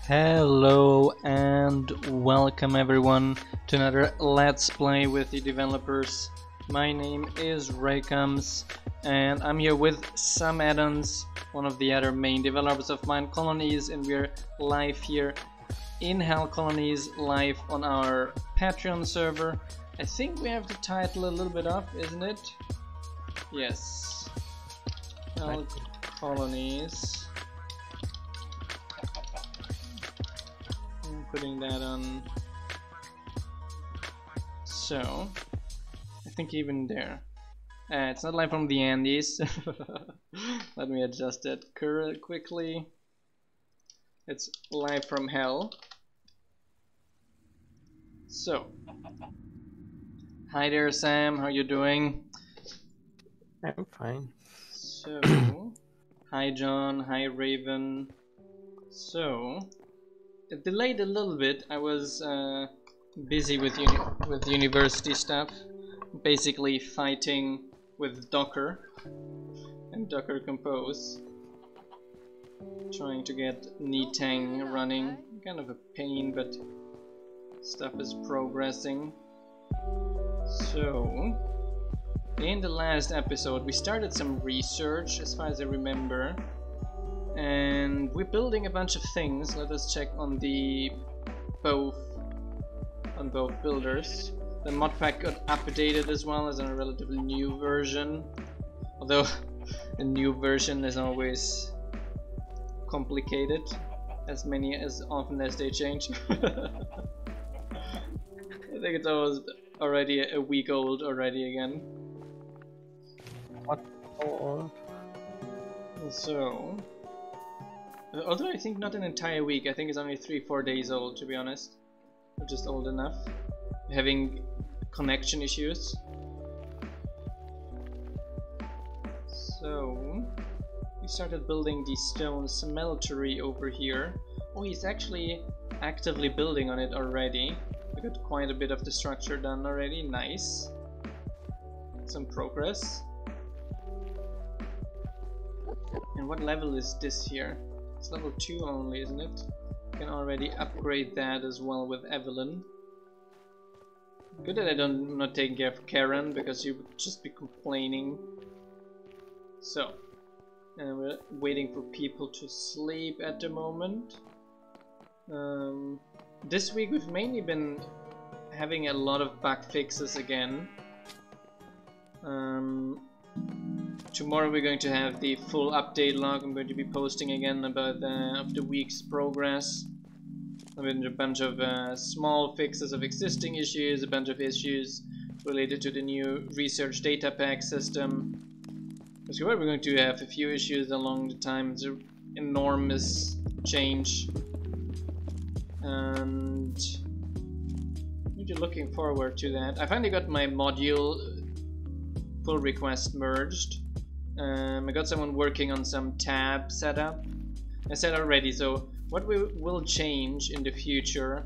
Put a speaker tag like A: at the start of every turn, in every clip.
A: Hello and welcome everyone to another Let's Play with the developers. My name is Raycoms and I'm here with Sam Adams, one of the other main developers of Minecolonies, and we're live here in HellColonies, live on our Patreon server. I think we have the title a little bit up, isn't it? Yes. HellColonies. Putting that on. So I think even there it's not live from the Andes. Let me adjust that quickly. It's live from hell. So hi there, Sam, how you doing?
B: I'm fine.
A: So hi John, hi Raven. So it delayed a little bit. I was busy with university stuff, basically fighting with Docker and Docker Compose, trying to get Netang running. Kind of a pain, but stuff is progressing. So in the last episode we started some research, as far as I remember, and we're building a bunch of things. Let us check on both builders. The modpack got updated as well as a relatively new version, although a new version is always complicated as often as they change. I think it's already a week old already again.
B: What old?
A: So although I think not an entire week, I think it's only 3-4 days old, to be honest. Just old enough. Having connection issues. So we started building the stone smeltery over here. Oh, he's actually actively building on it already. We got quite a bit of the structure done already. Nice. Some progress. And what level is this here? It's level 2 only, isn't it? Can already upgrade that as well with Evelyn. Good that I'm not taking care of Karen, because she would just be complaining. So, and we're waiting for people to sleep at the moment. This week we've mainly been having a lot of bug fixes again. Tomorrow we're going to have the full update log. I'm going to be posting again about the week's progress. I've been a bunch of small fixes of existing issues, a bunch of issues related to the new research data pack system. Because we're going to have a few issues along the time. It's an enormous change, and I'm really looking forward to that. I finally got my module pull request merged. I got someone working on some tab setup. I said already, so what we will change in the future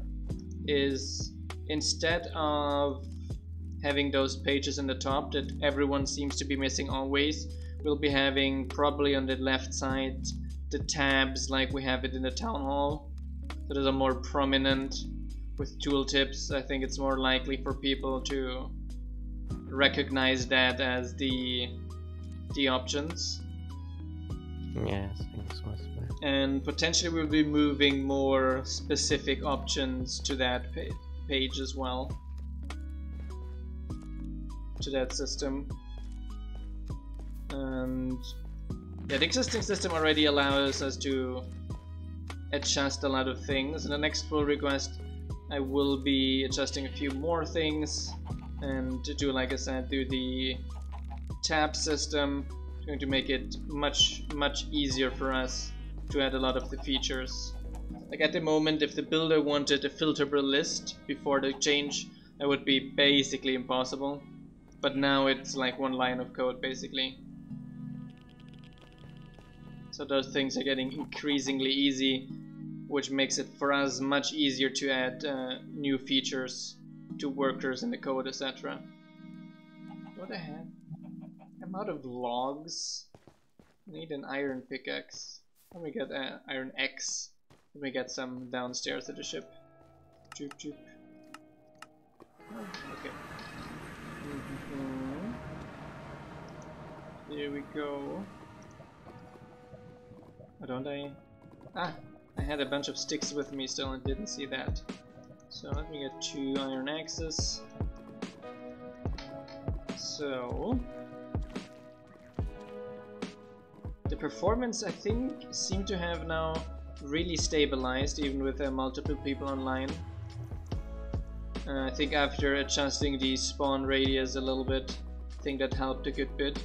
A: is, instead of having those pages in the top that everyone seems to be missing always, we'll be having probably on the left side the tabs like we have it in the town hall. So those are more prominent with tooltips. I think it's more likely for people to recognize that as the options.
B: Yes, I think so as well.
A: And potentially we'll be moving more specific options to that page as well, to that system. And yeah, the existing system already allows us to adjust a lot of things. In the next pull request I will be adjusting a few more things, and to do, like I said, do the tab system. It's going to make it much easier for us to add a lot of the features. Like at the moment, if the builder wanted a filterable list before the change, that would be basically impossible. But now it's like one line of code basically. So those things are getting increasingly easy, which makes it for us much easier to add new features to workers in the code, etc. What the heck? I'm out of logs. I need an iron pickaxe. Let me get an iron X. Let me get some downstairs at the ship. Joop, joop. Oh, okay. Here we go. Oh, don't I? Ah, I had a bunch of sticks with me still and didn't see that. So let me get 2 iron axes. So the performance, I think, seemed to have now really stabilized, even with multiple people online. I think after adjusting the spawn radius a little bit, I think that helped a good bit.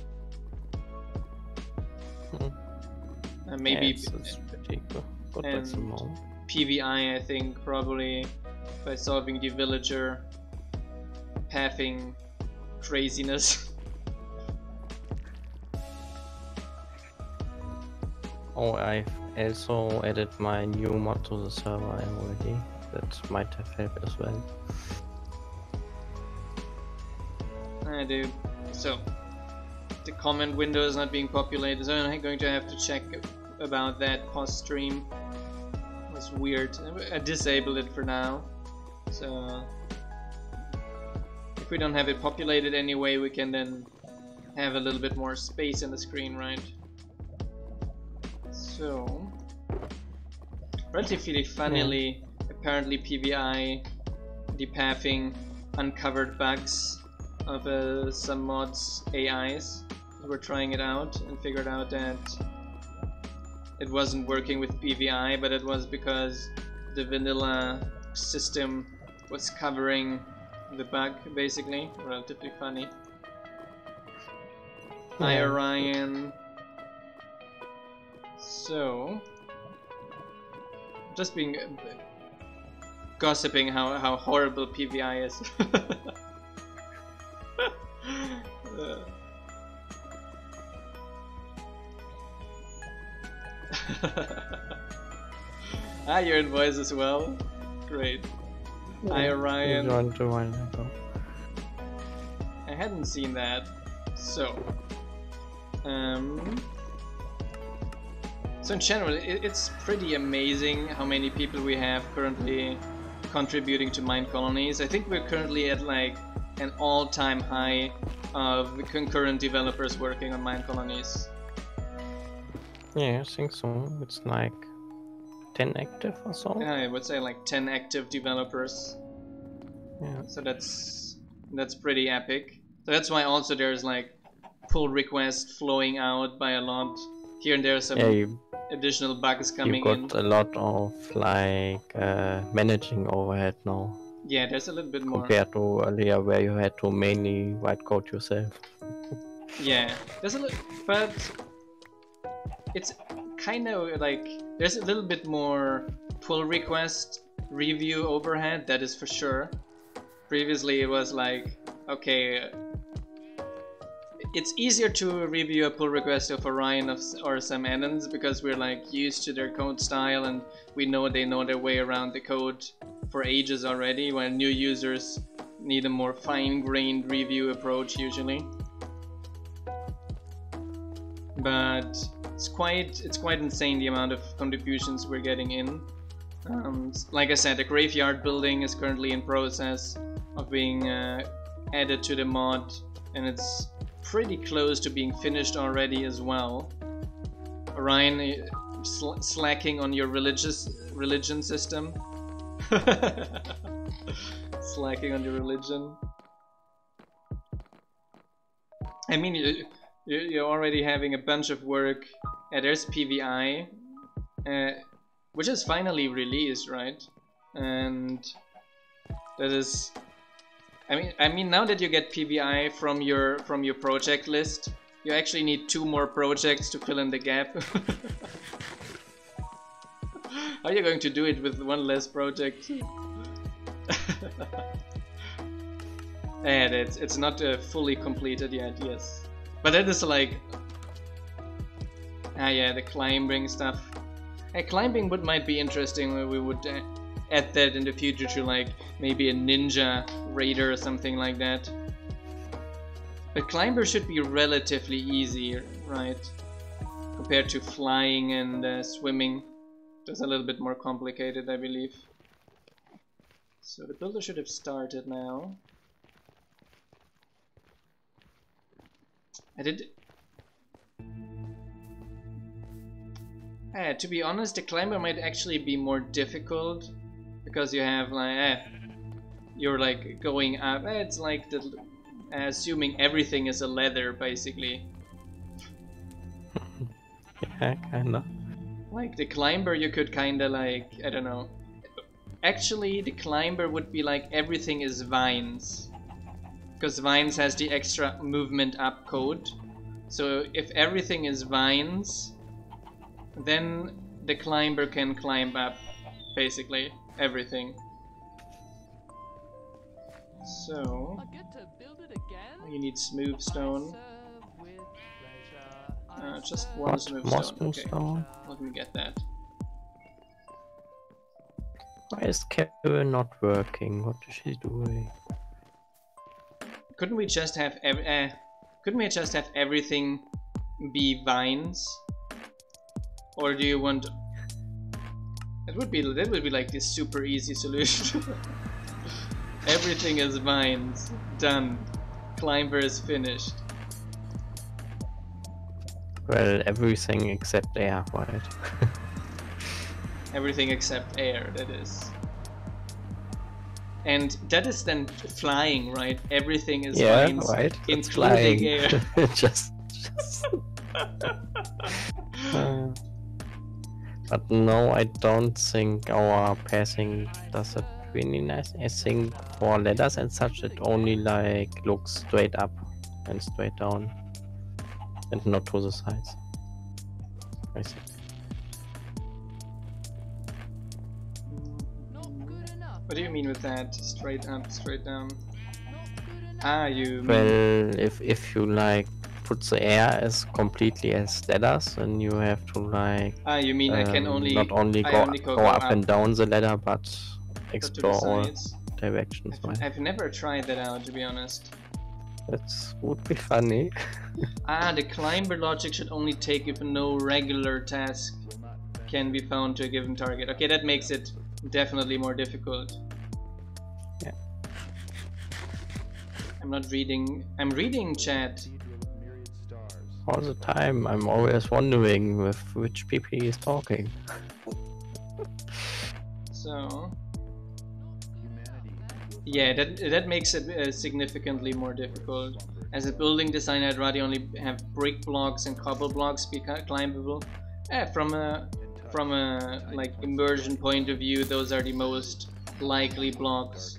A: Maybe
B: yeah, it's pretty good.
A: and PVI, I think, probably by solving the villager pathing craziness.
B: Oh, I've also added my new mod to the server already. That might have helped as well.
A: I do. So the comment window is not being populated, so I'm going to have to check about that post stream. It was weird. I disabled it for now. So if we don't have it populated anyway, we can then have a little bit more space in the screen, right? So relatively funnily, apparently PVI depathing uncovered bugs of some mods AIs. We're trying it out and figured out that it wasn't working with PVI, but it was because the vanilla system was covering the bug, basically. Relatively funny. Hi Orion. So just being gossiping how horrible PVI is. Ah, you're in voice as well? Great. Hi Orion. I hadn't seen that. So so in general, it's pretty amazing how many people we have currently contributing to Minecolonies. I think we're currently at like an all-time high of concurrent developers working on Minecolonies.
B: Yeah, I think so. It's like 10 active or so.
A: Yeah, I would say like 10 active developers.
B: Yeah.
A: So that's pretty epic. So that's why also there's like pull requests flowing out by a lot. Here and there some additional bugs coming in.
B: You got a lot of like managing overhead now.
A: Yeah, there's a little bit more.
B: Compared to earlier where you had to mainly write code yourself.
A: Yeah, there's a little, but it's kind of like there's a little bit more pull request review overhead, that is for sure. Previously it was like, okay, it's easier to review a pull request of Orion or some Annans because we're like used to their code style and we know they know their way around the code for ages already, while new users need a more fine-grained review approach usually. But it's quite insane the amount of contributions we're getting in. Like I said, the graveyard building is currently in process of being added to the mod, and it's pretty close to being finished already as well. Orion, slacking on your religion system. Slacking on your religion. I mean, you're already having a bunch of work. There's PVI, which is finally released, right? And that is, I mean, now that you get PVI from your project list, you actually need 2 more projects to fill in the gap. How are you going to do it with 1 less project? And it's not fully completed yet, yes. But that is like, yeah, the climbing stuff. Climbing might be interesting. Where we would add that in the future to like maybe a ninja raider or something like that. But climber should be relatively easy, right? Compared to flying and swimming. Just a little bit more complicated, I believe. So the builder should have started now. I did... to be honest, the climber might actually be more difficult because you have like you're like going up. It's like the assuming everything is a leather basically.
B: Yeah, kinda.
A: Like the climber, you could kinda like, I don't know. Actually, the climber would be like everything is vines, because vines has the extra movement up code. So if everything is vines, then the climber can climb up basically everything. So you need smooth stone. Just one smooth stone. Okay, let me get that.
B: Why is Kevin not working? What is she doing?
A: Couldn't we just have everything be vines? Or do you want? That would be like this super easy solution. Everything is vines. Done. Climber is finished.
B: Well, everything except air, right?
A: Everything except air, that is. And that is then flying, right? Everything is vines,
B: right.
A: including air.
B: just. But no, I don't think our passing does it really nice. I think for ladders and such, it only like looks straight up and straight down, and not to the sides. I think.
A: What do you mean with that? Straight up, straight down? Ah, you mean...
B: Well, if you like put the air as completely as ladders, then you have to like...
A: Ah, you mean I can only...
B: not only go up and down the ladder, but explore all directions, right?
A: I've never tried that out, to be honest.
B: That would be funny.
A: Ah, the climber logic should only take if no regular task can be found to a given target. Okay, that makes it definitely more difficult.
B: Yeah.
A: I'm not reading. I'm reading chat.
B: All the time. I'm always wondering with which PP is talking.
A: So... yeah, that makes it significantly more difficult. As a building designer, I'd rather only have brick blocks and cobble blocks be climbable. From a like immersion point of view, those are the most likely blocks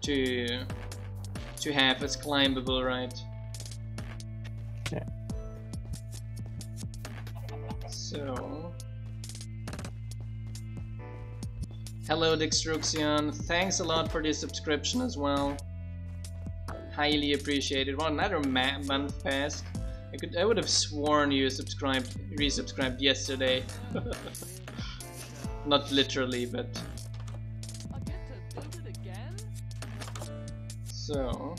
A: to have as climbable, right?
B: Yeah.
A: So, hello Dextruxion, thanks a lot for the subscription as well. Highly appreciated. Well, another month passed. I would have sworn you resubscribed yesterday. Not literally, but... So...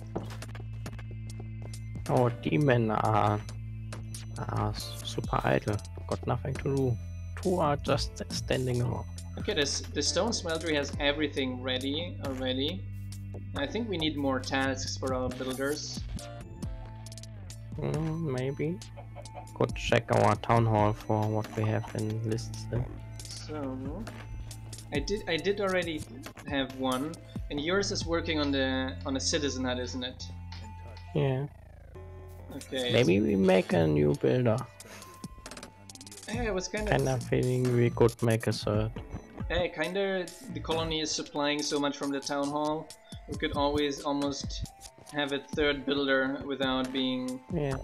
B: Our demons are super idle. Got nothing to do. Two are just standing around.
A: Okay, the stone smeltery has everything ready already. I think we need more tasks for our builders.
B: Maybe. Could check our town hall for what we have in lists there.
A: So I did already have one, and yours is working on a citizen hut, isn't it?
B: Yeah.
A: Okay.
B: Maybe we make a new builder.
A: Yeah, I was kind
B: of feeling we could make a third.
A: Yeah, kinda. The colony is supplying so much from the town hall. We could always almost have a third builder without being...
B: yeah.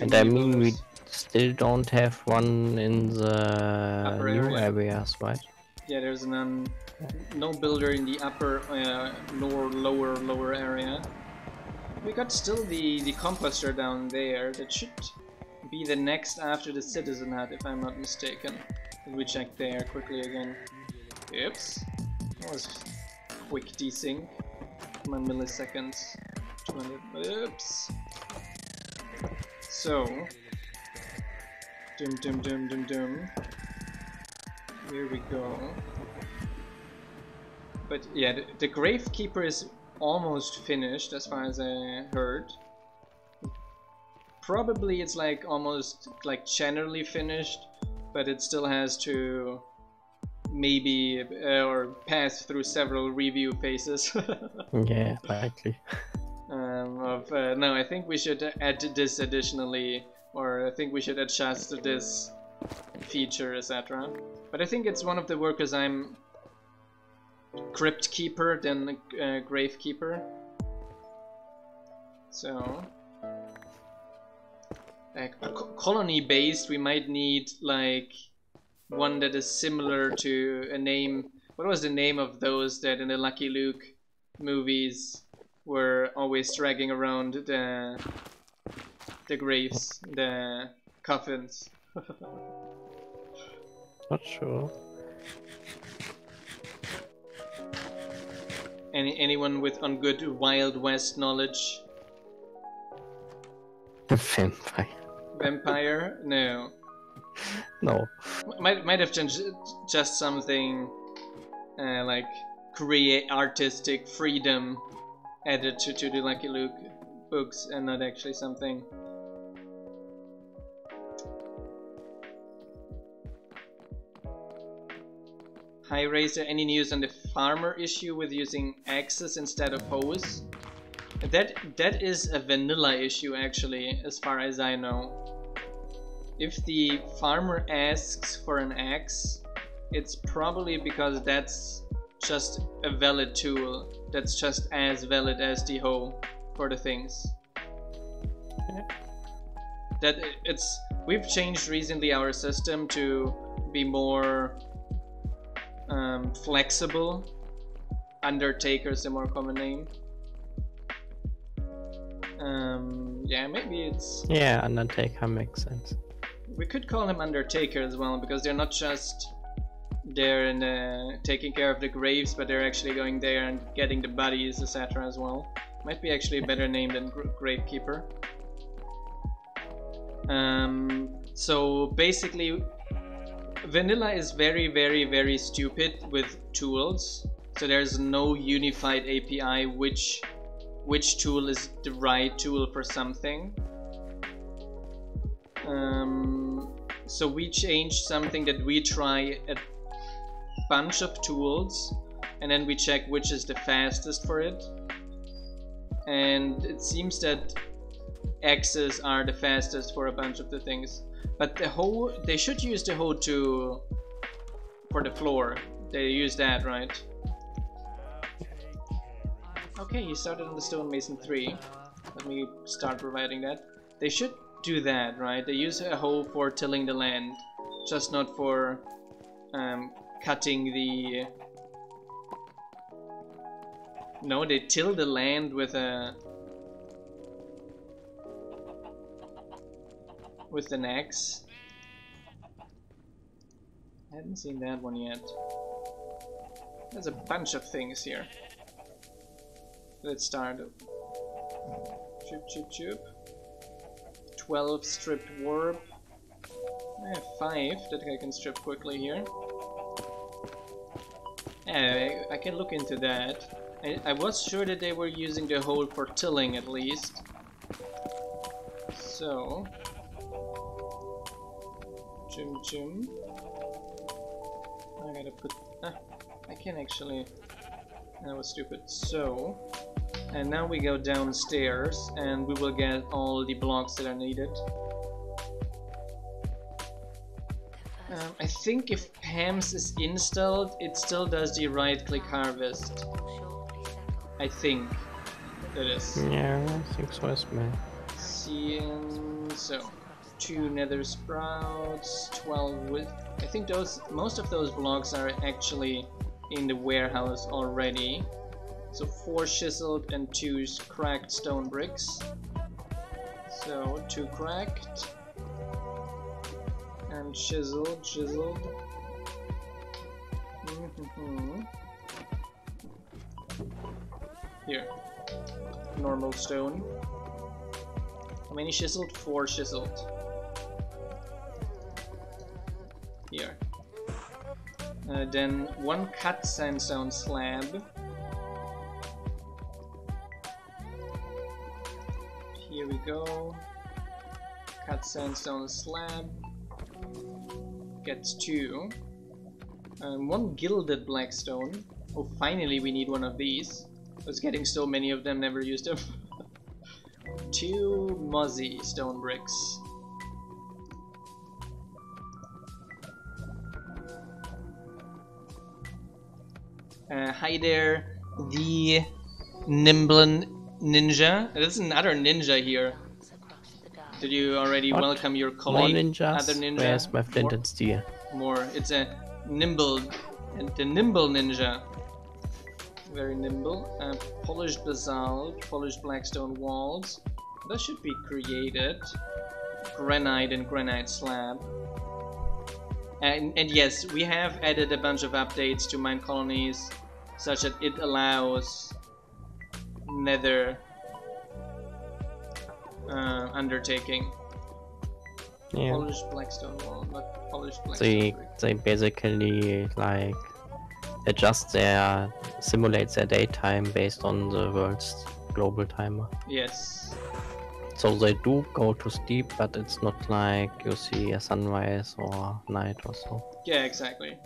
A: And
B: I mean, we still don't have one in the new areas, right?
A: Yeah, there's no builder in the upper nor lower area. We got still the composter down there. That should be the next after the citizen hut, if I'm not mistaken. Let me check there quickly again. Oops. That was quick desync. Come on, milliseconds. 200. Oops. So. Here we go. But yeah, the Gravekeeper is almost finished as far as I heard. Probably it's like almost like generally finished, but it still has to maybe or pass through several review phases.
B: Yeah, likely.
A: No, I think we should add this additionally, or I think we should adjust this feature, etc. But I think it's one of the workers I'm Crypt Keeper than Gravekeeper. So colony based, we might need like one that is similar to a name. What was the name of those that in the Lucky Luke movies were always dragging around the graves, the coffins?
B: Not sure.
A: Anyone with on good Wild West knowledge?
B: Vampire.
A: Vampire? No.
B: No.
A: Might have just something like create artistic freedom added to the Lucky Luke books, and not actually something. Hi Razer, any news on the farmer issue with using axes instead of hoes? That is a vanilla issue actually, as far as I know. If the farmer asks for an axe, it's probably because that's just a valid tool. That's just as valid as the hoe for the things. We've changed recently our system to be more flexible. Undertaker is a more common name. Yeah, maybe it's...
B: Yeah, Undertaker makes sense.
A: We could call him Undertaker as well, because they're not just there and taking care of the graves, but they're actually going there and getting the bodies, etc. as well. Might be actually a better name than Gravekeeper. So basically, vanilla is very, very, very stupid with tools. So there's no unified API which tool is the right tool for something. So we changed something that we try a bunch of tools, and then we check which is the fastest for it. And it seems that axes are the fastest for a bunch of the things. But the hoe, they should use the hoe for the floor. They use that, right? Okay, you started on the stonemason 3. Let me start providing that. They should do that, right? They use a hoe for tilling the land, just not for cutting the... No, they till the land with an axe. I haven't seen that one yet. There's a bunch of things here. Let's start. Choop choop choop. 12 stripped warp. I have 5 that I can strip quickly here. Yeah, I can look into that. I was sure that they were using the hole for tilling at least. So... Chum chum. I gotta put... I can actually... That was stupid. So... And now we go downstairs and we will get all the blocks that are needed. I think if PAMS is installed, it still does the right-click harvest. I think it is.
B: Yeah, I think so as well.
A: So, 2 nether sprouts, 12 wood. I think most of those blocks are actually in the warehouse already. So 4 chiseled and 2 cracked stone bricks. So 2 cracked and chiseled. Here, normal stone. How many chiseled? 4 chiseled. Here. Then 1 cut sandstone slab. Here we go. Cut sandstone slab. Gets 2. 1 gilded blackstone. Oh, finally we need one of these. I was getting so many of them, never used them. 2 mozzie stone bricks. Hi there, the nimble ninja. There's another ninja here. Did you already welcome your colleague?
B: More ninjas?
A: Other ninja?
B: Where's my flint and steel?
A: More. It's a nimble, the nimble ninja. Very nimble. Polished basalt, polished blackstone walls. That should be created. Granite and granite slab. And yes, we have added a bunch of updates to Minecolonies, such that it allows nether undertaking.
B: Yeah.
A: Polished blackstone wall, not polished blackstone brick.
B: They basically like simulate their daytime based on the world's global timer.
A: Yes.
B: So they do go to sleep, but it's not like you see a sunrise or night or so.
A: Yeah, exactly.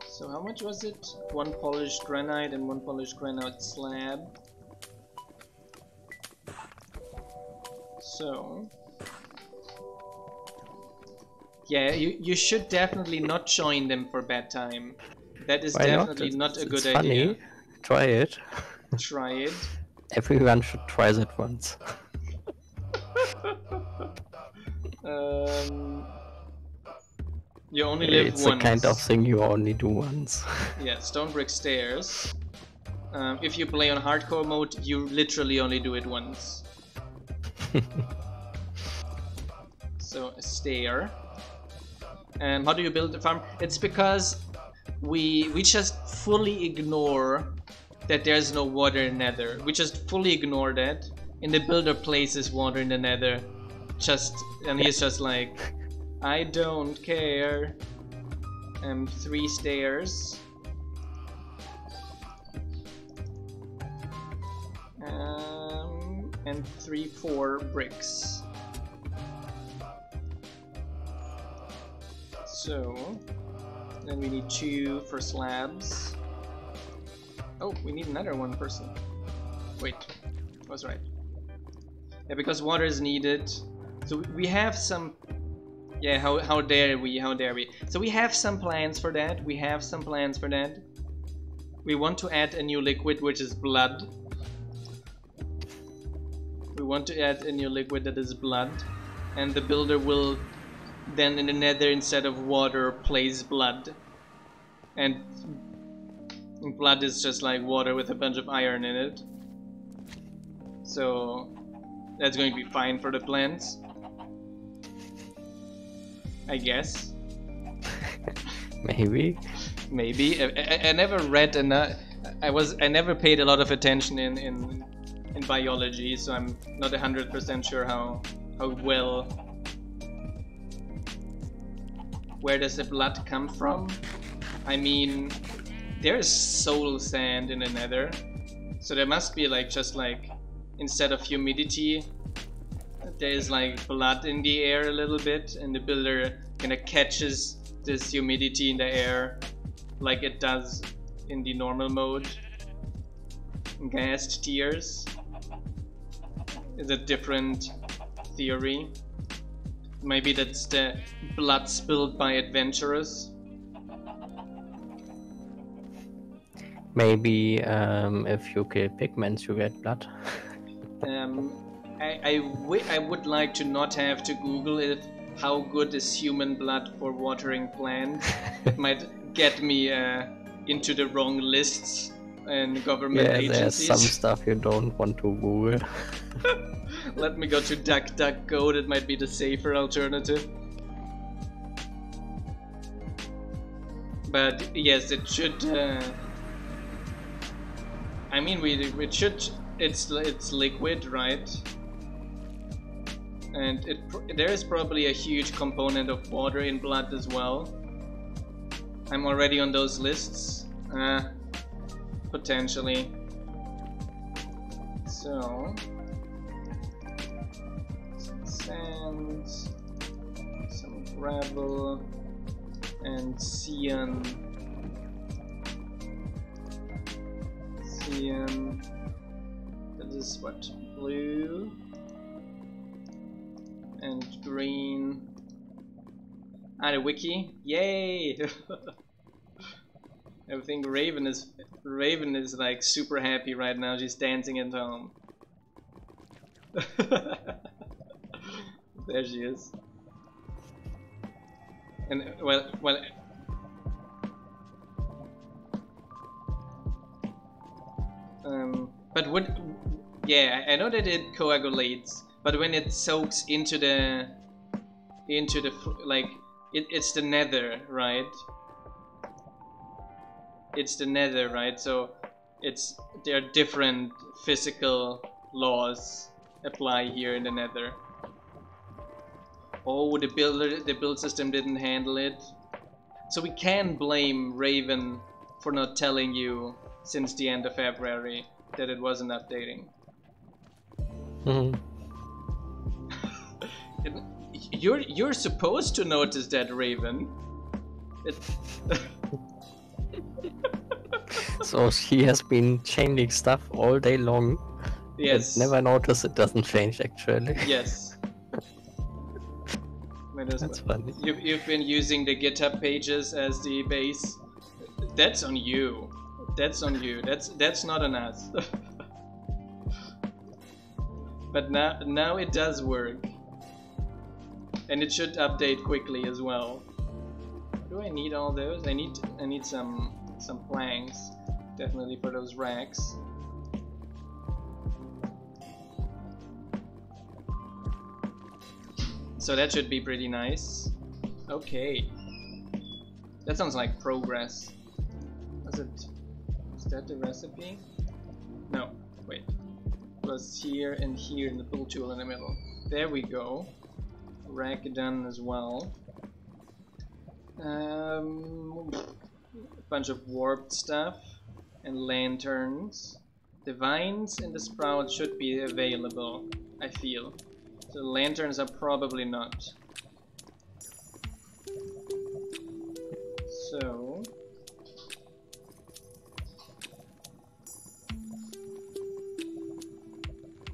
A: So how much was it? 1 polished granite and 1 polished granite slab. So yeah, you should definitely not join them for bedtime. That is definitely not a good idea.
B: Funny. Try it.
A: Try it.
B: Everyone should try that once.
A: You only live
B: it's
A: once.
B: It's the kind of thing you only do once.
A: Yeah, stone brick stairs. If you play on hardcore mode, you literally only do it once. So a stair. How do you build the farm? It's because we just fully ignore that there's no water in nether. We just fully ignore that. And the builder places water in the nether. And he's just like, I don't care. 3 stairs. And 4 bricks. So then we need 2 for slabs. Oh, we need another 1 person. Wait, I was right. Yeah, because water is needed. So we have some. Yeah, how dare we? How dare we? So we have some plans for that. We want to add a new liquid, which is blood. We want to add a new liquid that is blood, and the builder will then in the nether, instead of water, place blood. And blood is just like water with a bunch of iron in it. So that's going to be fine for the plants, I guess.
B: Maybe.
A: Maybe. I never read enough. I never paid a lot of attention in biology, so I'm not 100% sure how well. Where does the blood come from? I mean, there's soul sand in the nether, so there must be like just like instead of humidity, there's like blood in the air a little bit, and the builder kind of catches this humidity in the air like it does in the normal mode. Gassed tears is a different theory. Maybe that's the blood spilled by adventurers.
B: Maybe if you kill pigments you get blood.
A: I would like to not have to Google it. How good is human blood for watering plants? It might get me into the wrong lists and government agencies.
B: There's some stuff you don't want to Google.
A: Let me go to DuckDuckGo, that might be the safer alternative. But yes, it should. I mean, it should. It's liquid, right? And there is probably a huge component of water in blood as well. I'm already on those lists. Potentially. So, some sand, some gravel, and cyan. That is what? Blue and green. Ah, the wiki! Yay! I think Raven is like super happy right now. She's dancing at home. There she is. And well. But what? Yeah, I know that it coagulates, but when it soaks into the like, it's the nether, right? It's the nether, right? So there are different physical laws apply here in the nether. Oh, the build system didn't handle it. So we can blame Raven for not telling you since the end of February that it wasn't updating. You're supposed to notice that, Raven.
B: So she has been changing stuff all day long.
A: Yes.
B: And never noticed it doesn't change actually.
A: Yes.
B: That's funny.
A: You've been using the GitHub pages as the base. That's on you. That's on you. That's not on us. But now it does work. And it should update quickly as well. Do I need all those? I need some planks, definitely, for those racks. So that should be pretty nice. Okay. That sounds like progress. Is that the recipe? No, wait. It was here and here in the pull tool in the middle. There we go. Rack done as well. A bunch of warped stuff and lanterns. The vines and the sprouts should be available, I feel. So the lanterns are probably not. So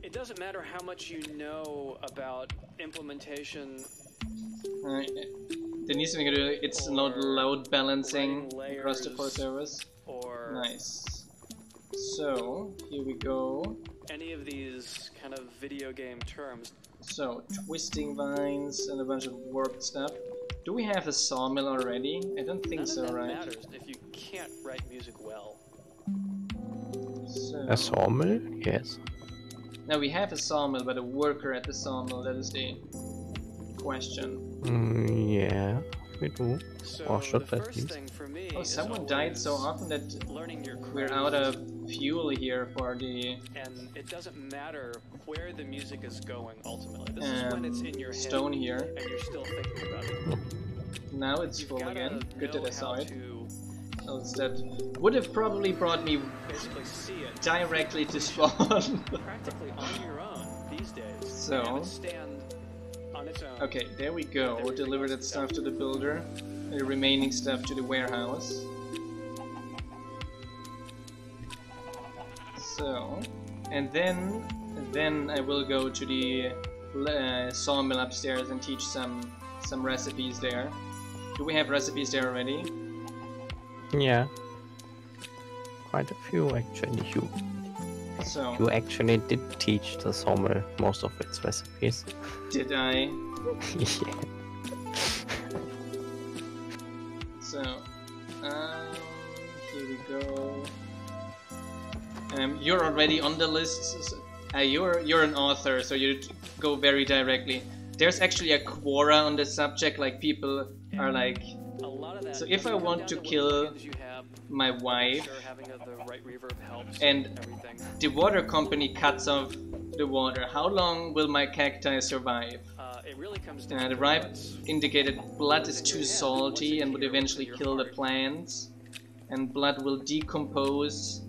C: it doesn't matter how much you know about implementation.
A: There needs to be it's not load balancing across the 4 servers.
C: Or
A: nice. So here we go.
C: Any of these kind of video game terms.
A: So twisting vines and a bunch of warped stuff. Do we have a sawmill already? I don't think so, right?
C: None of that matters if you can't write music well.
B: A sawmill? Yes.
A: Now we have a sawmill, but a worker at the sawmill, that is the question.
B: Yeah, we do.
C: So
B: or should
C: the
B: at
C: first
B: least.
C: thing for me
A: Oh, someone died so often that
C: learning your
A: we're out of fuel here for the
C: and it doesn't matter where the music is going ultimately. This is when it's in your
A: stone
C: head
A: here.
C: and you're still thinking about it.
A: Now it's
C: You've
A: full
C: gotta
A: again. Good that I
C: know
A: saw
C: how
A: it.
C: to
A: Else that would have probably brought me
C: basically see it
A: directly to spawn.
C: practically on your own these days.
A: So
C: have it stand on its own.
A: okay, there we go. We'll deliver that stuff to the builder, and the remaining stuff to the warehouse. So, and then I will go to the sawmill upstairs and teach some recipes there. Do we have recipes there already?
B: Yeah. Quite a few actually.
A: So
B: You actually did teach the sawmill most of its recipes.
A: did I?
B: Yeah.
A: So here we go. You're already on the list. You're an author, so you go very directly. There's actually a quora on the subject, like people are like,
C: A lot of that
A: so if I
C: doesn't come
A: want
C: down
A: to
C: what
A: kill
C: plans you have,
A: my wife,
C: Sure, having the right reverb helps
A: and
C: everything.
A: the water company cuts off the water. How long will my cacti survive?
C: It really comes down
A: The
C: to
A: ripe
C: what's
A: indicated blood is too salty and would eventually kill the plants, and blood will decompose,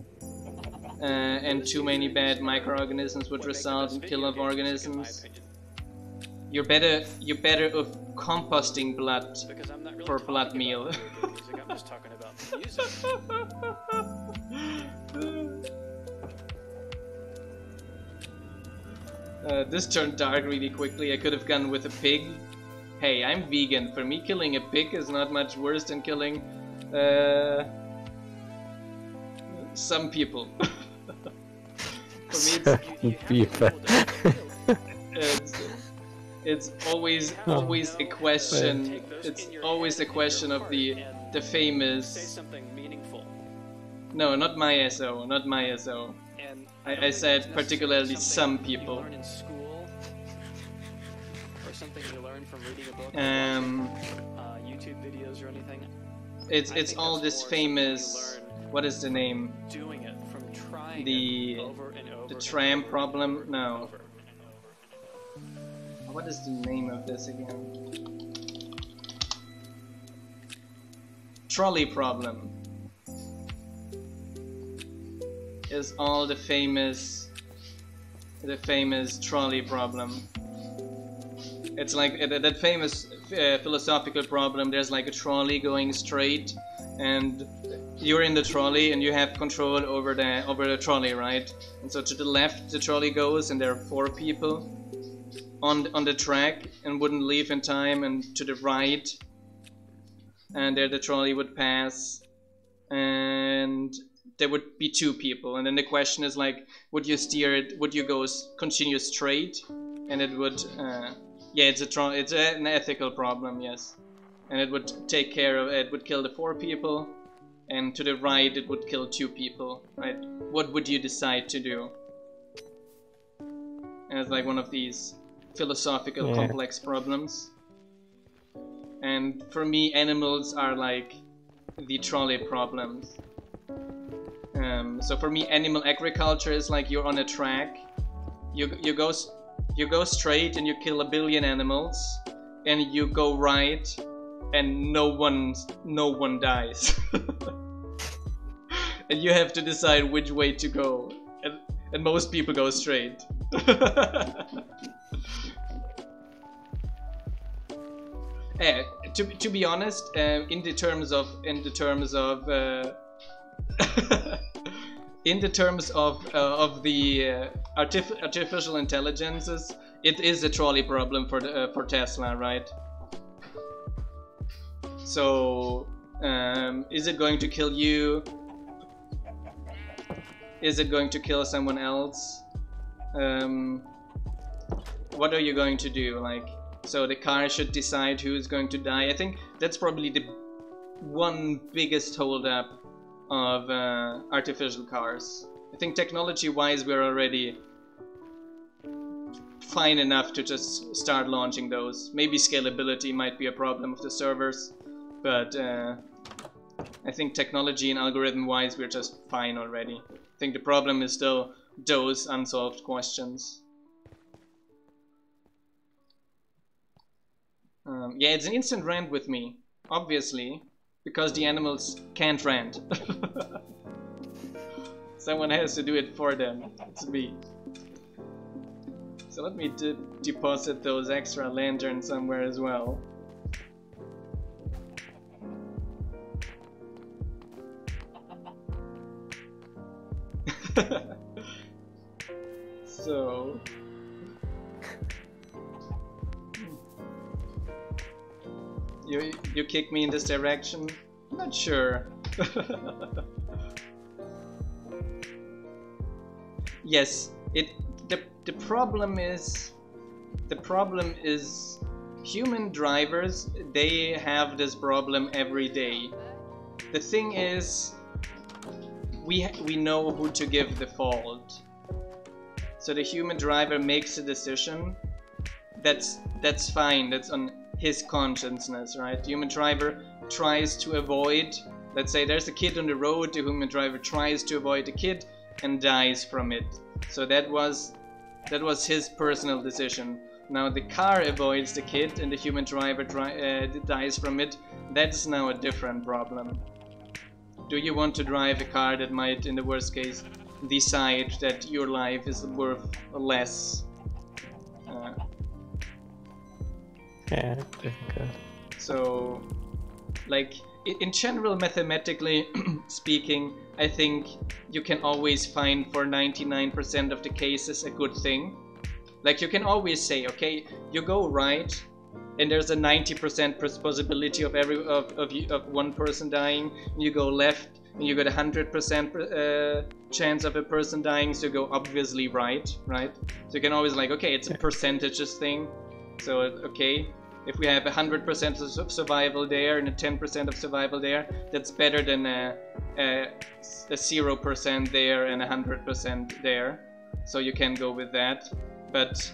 A: and too many bad microorganisms would result in kill of organisms. You're better of composting blood
C: because I'm not really
A: for
C: talking
A: blood
C: about
A: meal.
C: video game music, I'm just talking about music.
A: This turned dark really quickly. I could have gone with a pig. Hey, I'm vegan. For me, killing a pig is not much worse than killing some people. For me, it's always a question. It's always a question of the
C: Say
A: famous.
C: something meaningful.
A: No, not my SO. Not my SO.
C: And
A: I said particularly some people.
C: You learn in school, or something you learn from reading a book, or YouTube videos or anything.
A: It's all this famous. What is the name?
C: Doing it from trying
A: The
C: it over and over.
A: the tram problem? No.
C: Over.
A: What is the name of this again? Trolley problem. Is all the famous trolley problem. It's like that famous philosophical problem. There's like a trolley going straight, and you're in the trolley and you have control over the trolley, right? And so to the left the trolley goes, and there are 4 people on the track and wouldn't leave in time, and to the right, and there the trolley would pass, and there would be 2 people, and then the question is like, would you steer it? Would you continue straight? And it would, yeah, it's an ethical problem, yes, and it would take care of it. Would kill the 4 people, and to the right it would kill 2 people, right? What would you decide to do? And it's like one of these philosophical complex problems. And for me, animals are like the trolley problems. So for me, animal agriculture is like you're on a track, you go straight and you kill 1 billion animals, and you go right and no one dies. And you have to decide which way to go, and most people go straight. To be honest, in the terms of the artificial intelligences, it is a trolley problem for Tesla, right? So, is it going to kill you? Is it going to kill someone else? What are you going to do? Like, so the car should decide who's going to die. I think that's probably the one biggest holdup of artificial cars. I think technology-wise we're already fine enough to just start launching those. Maybe scalability might be a problem of the servers, but I think technology and algorithm-wise we're just fine already. I think the problem is still those unsolved questions. Yeah, it's an instant rant with me, obviously, because the animals can't rant. Someone has to do it for them. It's me. So let me deposit those extra lanterns somewhere as well. So... You kick me in this direction? I'm not sure. Yes, the problem is human drivers, they have this problem every day. The thing is, we know who to give the fault. So the human driver makes a decision. That's fine. That's on his consciousness, right? The human driver tries to avoid Let's say there's a kid on the road, the human driver tries to avoid the kid and dies from it. So that was his personal decision. Now the car avoids the kid and the human driver dies from it. That's now a different problem. Do you want to drive a car that might, in the worst case, decide that your life is worth less?
B: Yeah, difficult.
A: So, like, in general, mathematically speaking, I think you can always find for 99% of the cases a good thing. Like, you can always say, okay, you go right, and there's a 90% possibility of one person dying. And you go left, and you got a 100% chance of a person dying. So you go obviously right? So you can always like, okay, it's a percentages thing. So okay, if we have 100% of survival there and a 10% of survival there, that's better than a 0% there and 100% there. So you can go with that. But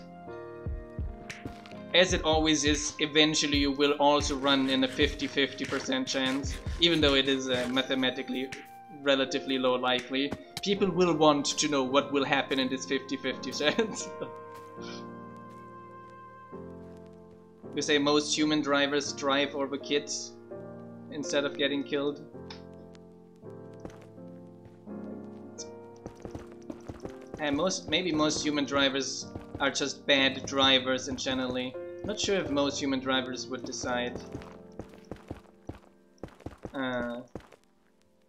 A: as it always is, eventually you will also run in a 50-50% chance, even though it is mathematically relatively low likely. People will want to know what will happen in this 50-50 chance. You say most human drivers drive over kids instead of getting killed. And maybe most human drivers are just bad drivers in generally. Not sure if most human drivers would decide.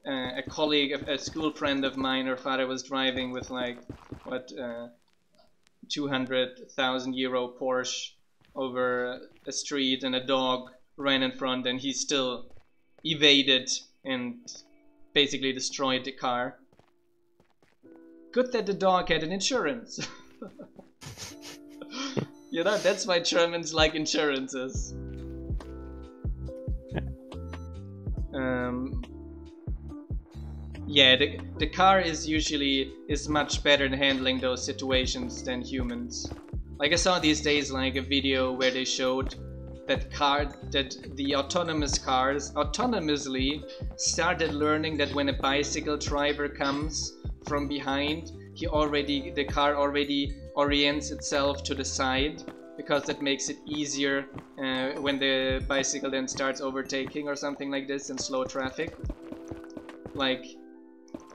A: A colleague, a school friend of mine, her father was driving with like, what, 200,000 euro Porsche over a street, and a dog ran in front, and he still evaded and basically destroyed the car. Good that the dog had an insurance. You know, that's why Germans like insurances. Yeah, the car is much better in handling those situations than humans. Like I saw these days like a video where they showed that the autonomous cars autonomously started learning that when a bicycle driver comes from behind, the car already orients itself to the side, because that makes it easier when the bicycle then starts overtaking or something like this in slow traffic. Like,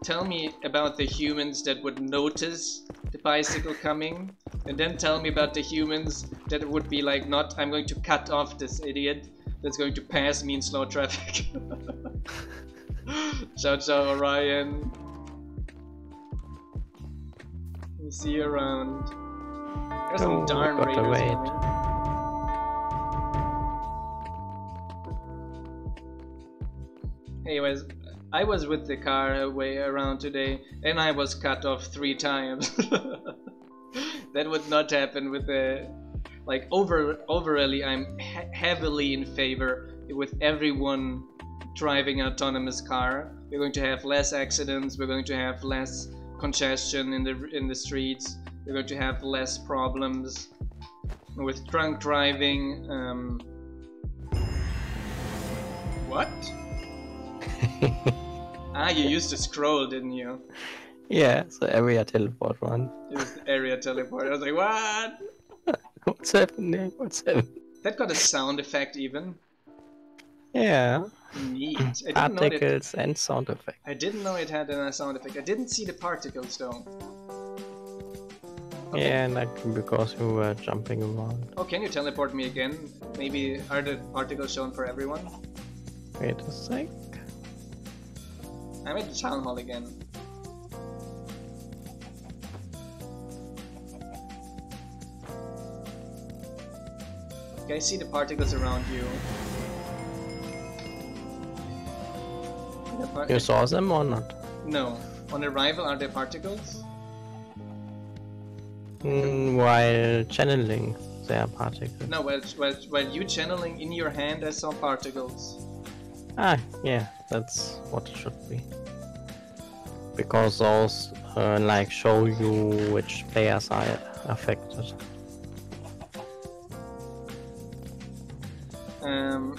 A: tell me about the humans that would notice the bicycle coming, and then tell me about the humans that would be like, not, I'm going to cut off this idiot that's going to pass me in slow traffic. Ciao ciao, Orion. See you around. There's some darn raiders. Anyways, I was with the car way around today, and I was cut off 3 times. That would not happen with the, like, overally. I'm heavily in favor with everyone driving an autonomous car. We're going to have less accidents. We're going to have less congestion in the streets. We're going to have less problems with drunk driving. What? Ah, you used to scroll, didn't you?
B: Yeah, so area teleport one.
A: It was the area teleport. I was like, what?
B: What's happening? What's happening?
A: That got a sound effect even.
B: Yeah.
A: Neat.
B: Particles and sound effect.
A: I didn't know it had a sound effect. I didn't see the particles though. Okay.
B: Yeah, like because you were jumping around.
A: Oh, can you teleport me again? Maybe are the particles shown for everyone?
B: Wait a sec.
A: I'm at the town hall again. Okay, I see the particles around you.
B: You saw them or not?
A: No. On arrival, are there particles?
B: While channeling, there are particles.
A: No, while you channeling in your hand, I saw particles.
B: Ah, yeah, that's what it should be. Because those like show you which players are affected.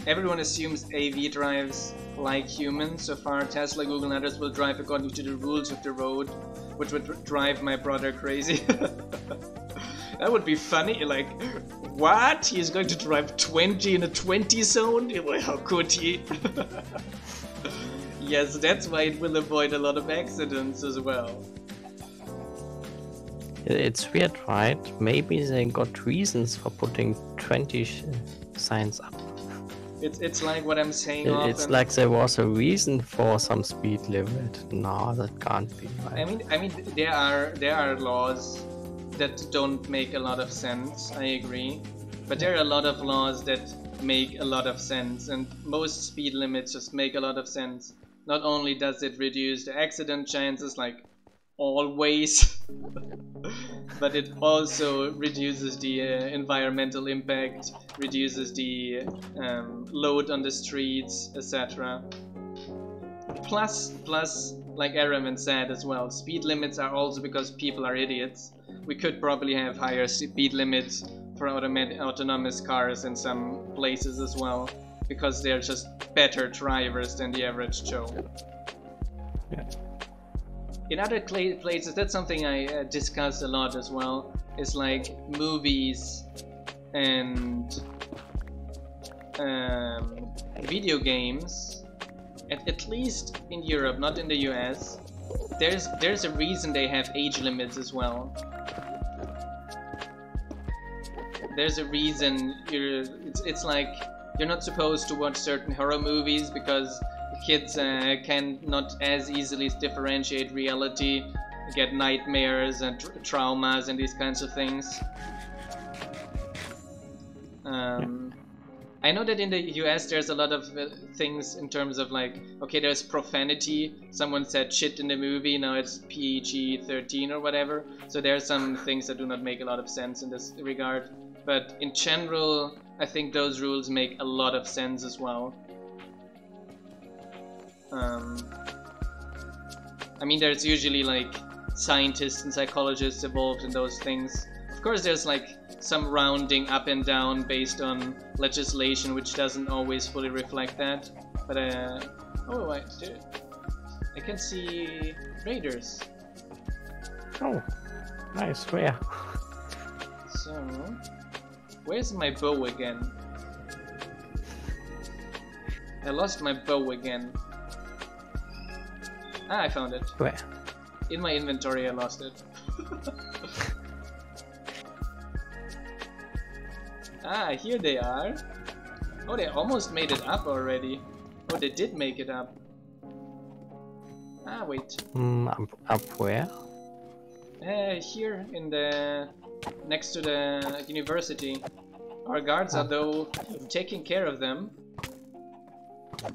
A: Everyone assumes AV drives like humans. So far, Tesla, Google, and others will drive according to the rules of the road, which would drive my brother crazy. That would be funny, like, what? He's going to drive 20 in a 20 zone? Well, how could he? Yes, that's why it will avoid a lot of accidents as well.
B: It's weird, right? Maybe they got reasons for putting 20 signs up.
A: It's like what I'm saying
B: It's
A: often.
B: like there was a reason for some speed limit. No, that can't be right.
A: I mean, there are laws that don't make a lot of sense. I agree, but there are a lot of laws that make a lot of sense, and most speed limits just make a lot of sense. Not only does it reduce the accident chances, like always, but it also reduces the environmental impact, reduces the load on the streets, etc. Plus, like Araman said as well, speed limits are also because people are idiots. We could probably have higher speed limits for autonomous cars in some places as well, because they're just better drivers than the average Joe.
B: Yeah.
A: In other places, that's something I discuss a lot as well, is like movies and video games. At least in Europe, not in the US, there's a reason they have age limits as well. There's a reason it's like you're not supposed to watch certain horror movies because kids can not as easily differentiate reality, get nightmares and traumas and these kinds of things. I know that in the US there's a lot of things in terms of like, okay, there's profanity, someone said shit in the movie, now it's PG-13 or whatever, so there are some things that do not make a lot of sense in this regard, but in general I think those rules make a lot of sense as well. I mean, there's usually like scientists and psychologists involved in those things. Of course there's like some rounding up and down based on legislation which doesn't always fully reflect that, but oh, I can see raiders.
B: Oh, nice, where?
A: So, where's my bow again? I lost my bow again. Ah, I found it.
B: Where?
A: In my inventory I lost it. Ah, here they are. Oh, they almost made it up already. Oh, they did make it up. Ah, wait.
B: Up where?
A: Here in the... next to the university. Our guards are though taking care of them.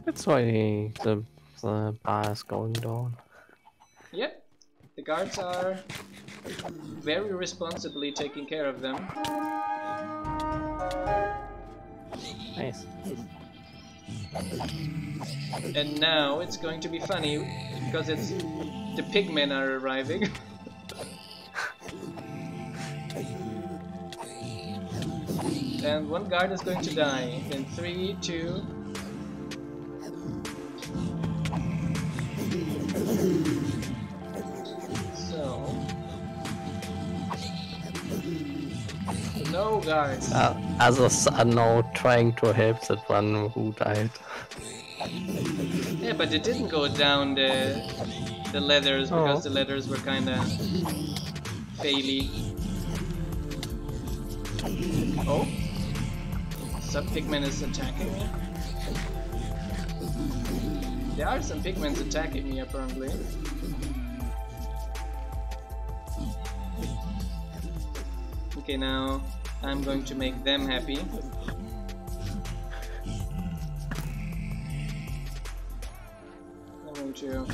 B: That's why the bar is going down.
A: Yep, the guards are very responsibly taking care of them.
B: Nice.
A: And now it's going to be funny because it's the pigmen are arriving. And one guard is going to die in 3, 2. So no guards.
B: Others are now trying to help that one who died.
A: Yeah, but it didn't go down the ladders because the ladders were kinda faily. Oh, some pigman is attacking me. There are some pigmen attacking me apparently. Okay, now I'm going to make them happy. I'm going to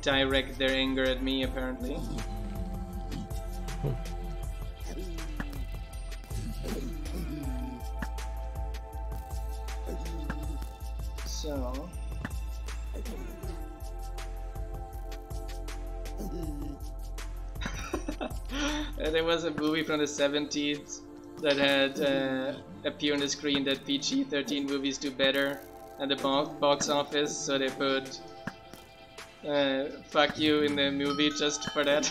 A: direct their anger at me apparently. So there was a movie from the 70s that had appear on the screen that PG-13 movies do better at the box office, so they put fuck you in the movie just for that.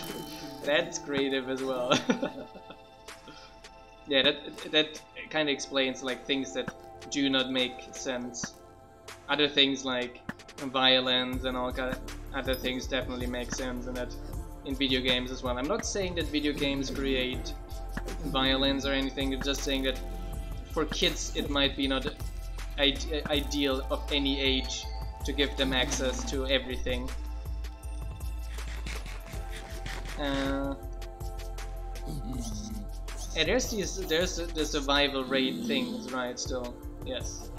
A: That's creative as well. Yeah, that kind of explains like things that do not make sense. Other things like violence and all kind of other things definitely make sense, and that in video games as well. I'm not saying that video games create violence or anything. I'm just saying that for kids it might be not ideal of any age to give them access to everything. And there's the survival rate things, right? Still, yes.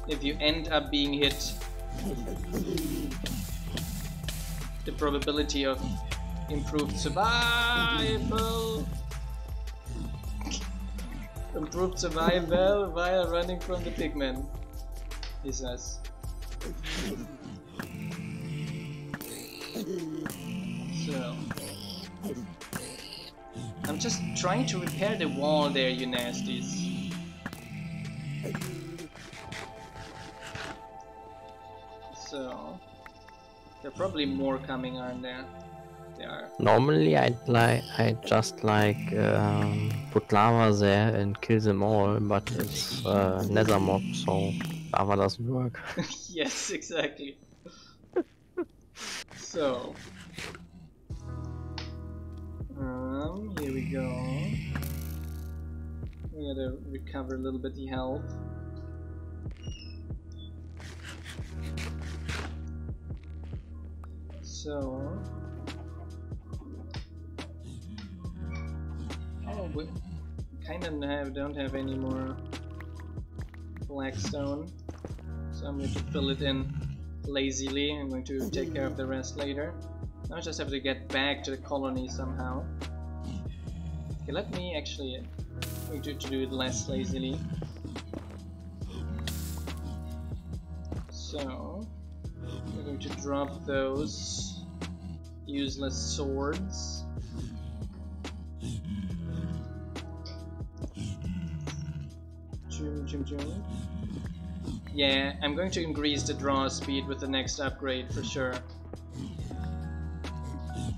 A: If you end up being hit, the probability of improved survival while running from the pigmen, he says. So I'm just trying to repair the wall there, you nasties. So there are probably more coming, aren't there? There are.
B: Normally I just put lava there and kill them all, but it's nether mob, so lava doesn't work.
A: Yes, exactly. So here we go. We gotta recover a little bit the health. So we kind of don't have any more blackstone, so I'm going to fill it in lazily. I'm going to take care of the rest later. Now I just have to get back to the colony somehow. Okay, let me actually to do it less lazily. So we're going to drop those useless swords. Yeah, I'm going to increase the draw speed with the next upgrade for sure.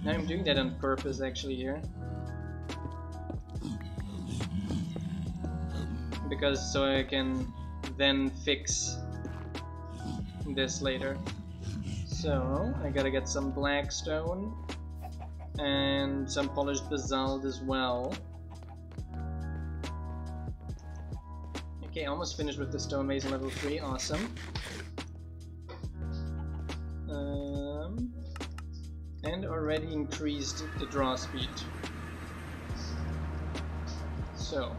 A: Now I'm doing that on purpose actually here. Because so I can then fix this later. So I gotta get some blackstone and some polished basalt as well. Okay, almost finished with the stonemason level 3, awesome. And already increased the draw speed. So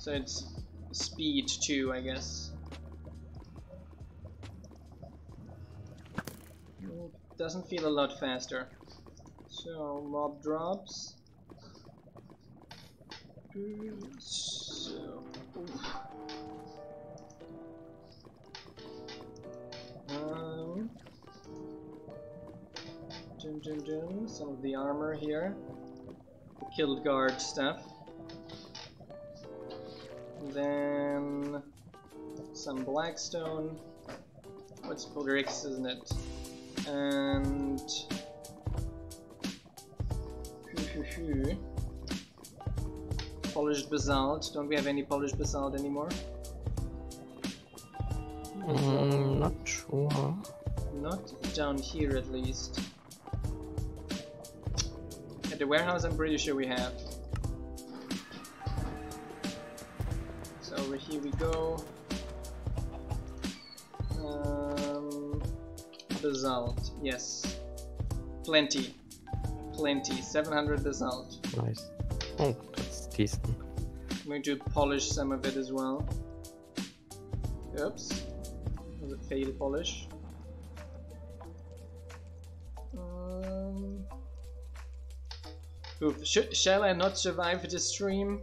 A: it's speed 2, I guess. Doesn't feel a lot faster. So mob drops. So some of the armor here, killed guard stuff, then some blackstone. What's bricks, isn't it? And polished basalt. Don't we have any polished basalt anymore?
B: Not sure.
A: Not down here at least. At the warehouse I'm pretty sure we have. So over here we go. Basalt, yes. Plenty. 700 basalt.
B: Nice. Oh, that's decent.
A: I'm going to polish some of it as well. Oops. That was a fail polish. Oof. Shall I not survive this stream?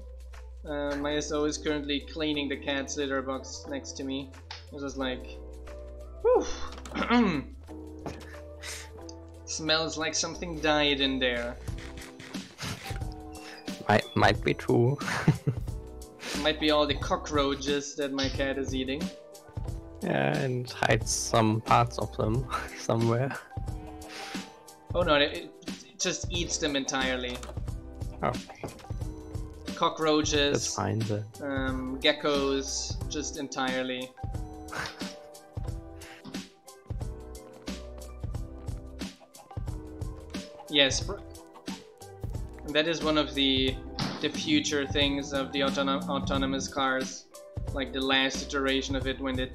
A: My SO is currently cleaning the cat's litter box next to me. I was just like, whew. Smells like something died in there.
B: Might be true.
A: Might be all the cockroaches that my cat is eating.
B: Yeah, and hides some parts of them somewhere.
A: Oh no, it just eats them entirely.
B: Okay,
A: Cockroaches,
B: that's fine then.
A: geckos, just entirely. Yes, and that is one of the future things of the autonomous cars, like the last iteration of it when they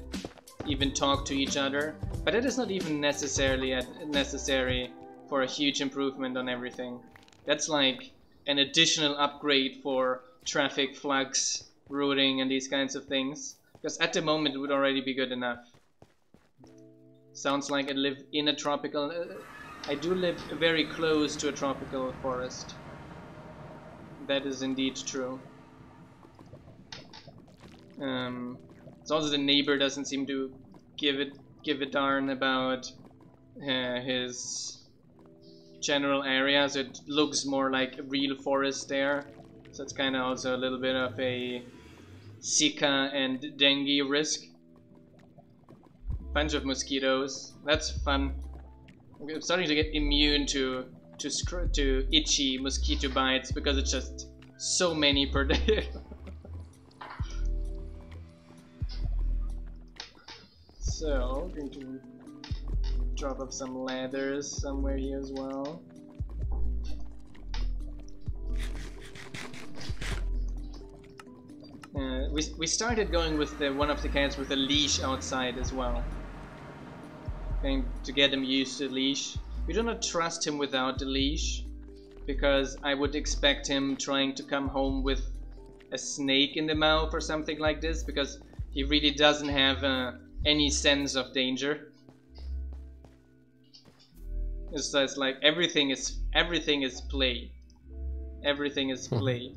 A: even talk to each other. But it is not even necessarily necessary for a huge improvement on everything. That's like an additional upgrade for traffic flux, routing, and these kinds of things. Because at the moment it would already be good enough. Sounds like I live in a tropical... I do live very close to a tropical forest. That is indeed true. So also the neighbor doesn't seem to give a darn about his general area, so it looks more like a real forest there. So it's kind of also a little bit of a Zika and dengue risk. Bunch of mosquitoes. That's fun. I'm starting to get immune to itchy mosquito bites because it's just so many per day. So, going to drop off some ladders somewhere here as well. We started going with one of the cats with a leash outside as well. Going to get him used to the leash. We do not trust him without the leash, because I would expect him trying to come home with a snake in the mouth or something like this, because he really doesn't have any sense of danger. It's just like everything is play. Everything is play.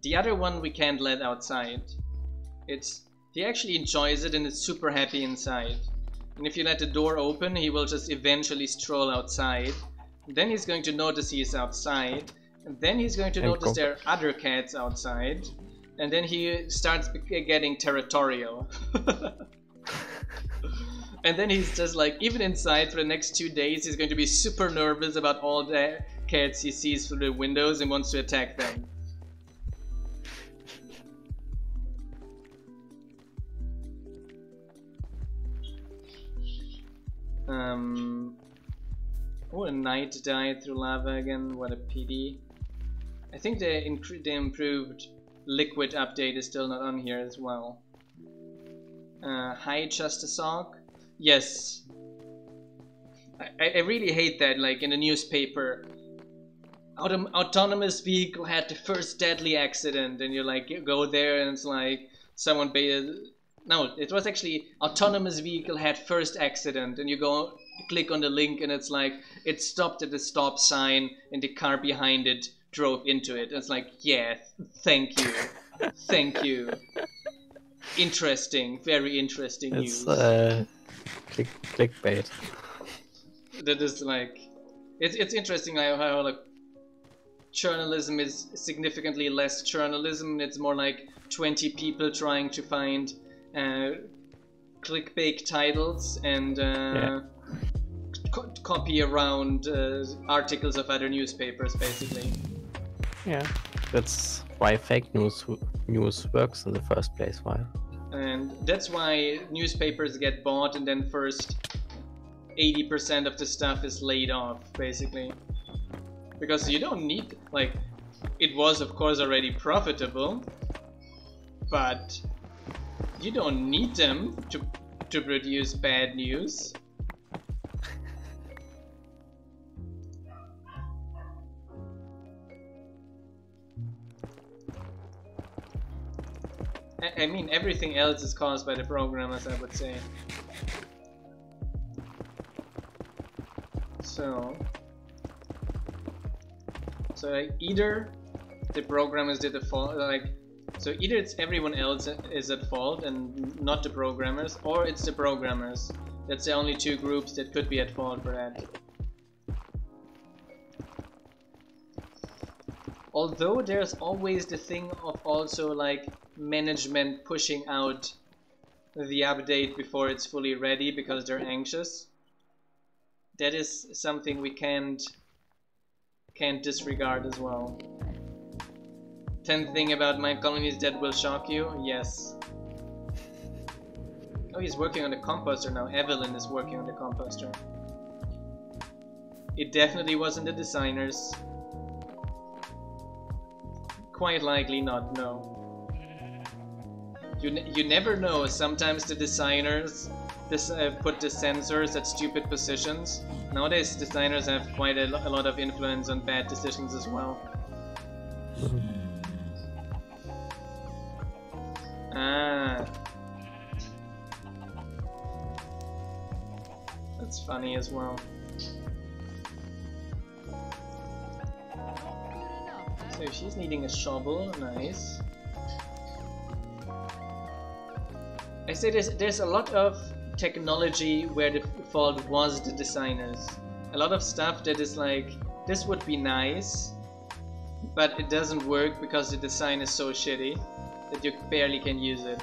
A: The other one we can't let outside. He actually enjoys it and is super happy inside. And if you let the door open, he will just eventually stroll outside. Then he's going to notice he's outside. And then he's going to notice there are other cats outside. And then he starts getting territorial. And then he's just like, even inside for the next 2 days, he's going to be super nervous about all the cats he sees through the windows and wants to attack them. Oh, a knight died through lava again. What a pity. I think the improved liquid update is still not on here as well. Hi, Justice Sock. Yes. I really hate that, like in the newspaper. Autonomous vehicle had the first deadly accident, and you like go there and it's like someone no, it was actually autonomous vehicle had first accident, and you go click on the link and it's like it stopped at the stop sign and the car behind it drove into it. And it's like, yeah, thank you. Thank you. Interesting, very interesting news.
B: Clickbait.
A: That is like, it's interesting how like journalism is significantly less journalism. It's more like 20 people trying to find clickbait titles and copy around articles of other newspapers, basically.
B: Yeah, that's why fake news works in the first place. Why?
A: And that's why newspapers get bought, and then first 80% of the stuff is laid off, basically. Because you don't need, like, it was of course already profitable, but you don't need them to produce bad news. I mean, everything else is caused by the programmers, I would say. So like either the programmers did the fault, like So either it's everyone else is at fault and not the programmers, or it's the programmers. That's the only two groups that could be at fault for that. Although there's always the thing of also like management pushing out the update before it's fully ready because they're anxious. That is something we can't disregard as well. 10th thing about Minecolonies that will shock you? Yes. Oh, he's working on the composter now. Evelyn is working on the composter. It definitely wasn't the designers. Quite likely not, no. You never know. Sometimes the designers put the sensors at stupid positions. Nowadays designers have quite a lot of influence on bad decisions as well. Ah. That's funny as well. So she's needing a shovel, nice. I say there's a lot of technology where the fault was the designers. A lot of stuff that is like, this would be nice, but it doesn't work because the design is so shitty that you barely can use it.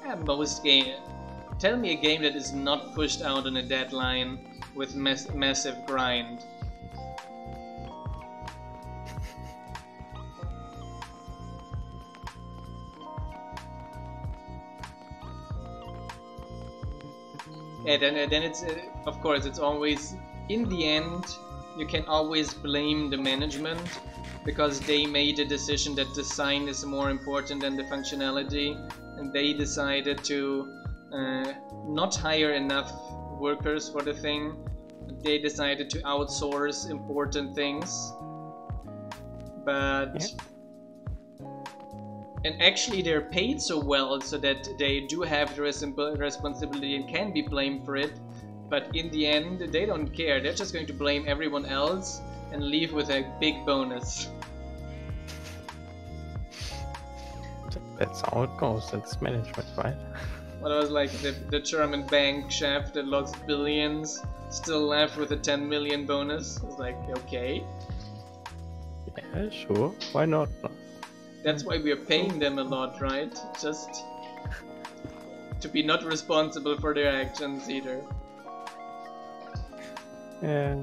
A: Yeah, most game. Tell me a game that is not pushed out on a deadline with massive grind. Yeah, then it's of course it's always in the end you can always blame the management because they made a decision that design is more important than the functionality, and they decided to not hire enough workers for the thing. They decided to outsource important things, but and actually they're paid so well so that they do have the responsibility and can be blamed for it, but in the end they don't care. They're just going to blame everyone else and leave with a big bonus.
B: That's how it goes. It's management, right?
A: Well, it was like the German bank chef that lost billions still left with a 10 million bonus. I was like, okay.
B: Yeah, sure. Why not?
A: That's why we are paying them a lot, right? Just to be not responsible for their actions either.
B: Yeah.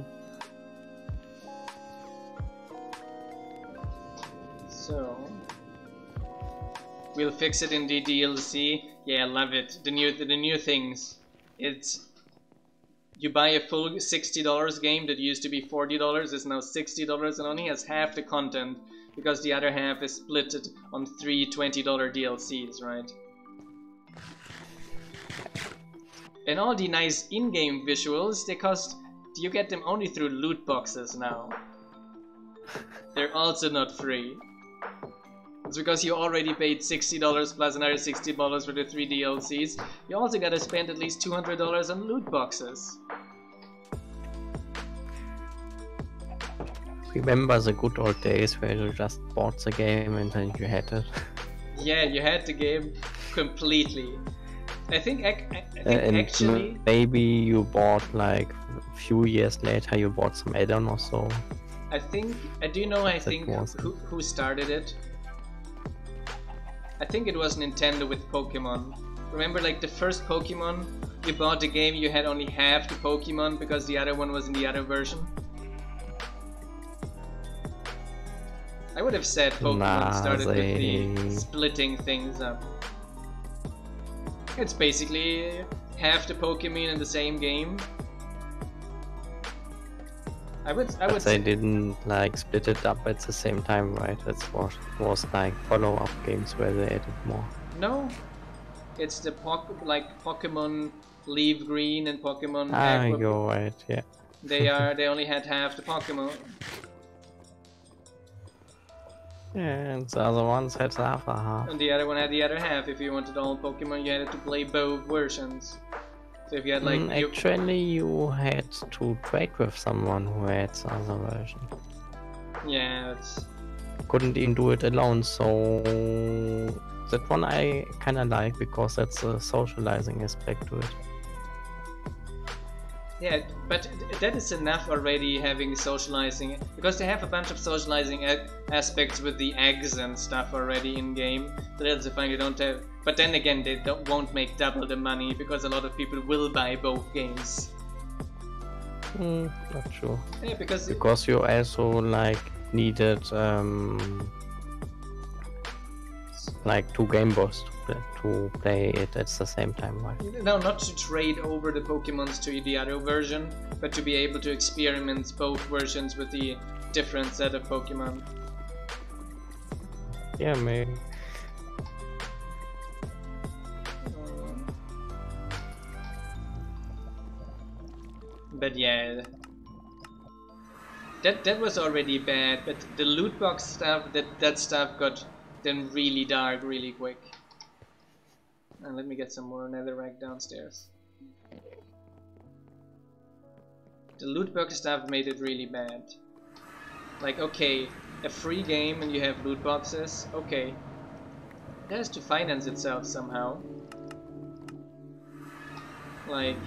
A: So we'll fix it in the DLC. Yeah, I love it. The new things. It's you buy a full $60 game that used to be $40 is now $60 and only has half the content because the other half is split on 3 $20 DLCs, right? And all the nice in-game visuals, you get them only through loot boxes now. They're also not free. It's because you already paid $60 plus another $60 for the 3 DLCs. You also gotta spend at least $200 on loot boxes.
B: Remember the good old days where you just bought the game and then you had it?
A: Yeah, you had the game completely. I think
B: and
A: actually...
B: maybe you bought like a few years later you bought some add-on or so.
A: I think who started it? I think it was Nintendo with Pokemon. Remember like the first Pokemon? You bought the game, you had only half the Pokemon because the other one was in the other version? I would have said Pokemon started with the splitting things up. It's basically half the Pokemon in the same game. I would
B: they didn't like split it up at the same time, right? That's what was like follow-up games where they added more.
A: No, it's the Pokemon Leaf Green and Pokemon.
B: You're right. Yeah.
A: They only had half the Pokemon.
B: And the other ones had the other half.
A: And the other one had the other half. If you wanted all Pokemon, you had to play both versions. So if you had like
B: actually, you had to trade with someone who had the other version.
A: Yeah, it's...
B: Couldn't even do it alone, so that one I kind of like because that's a socializing aspect to it.
A: Yeah, but that is enough already, having socializing, because they have a bunch of socializing aspects with the eggs and stuff already in game. So that's fine. You don't have, but then again, they won't make double the money because a lot of people will buy both games.
B: Not sure.
A: Yeah, because
B: you also like needed like 2 Game Boys to play it at the same time, right?
A: No, not to trade over the Pokemons to the other version, but to be able to experiment both versions with the different set of Pokemon.
B: Yeah, maybe.
A: But yeah, that was already bad. But the loot box stuff, that stuff got then really dark really quick. And let me get some more netherrack downstairs. The loot box stuff made it really bad. Like, okay, a free game and you have loot boxes, okay. It has to finance itself somehow. Like,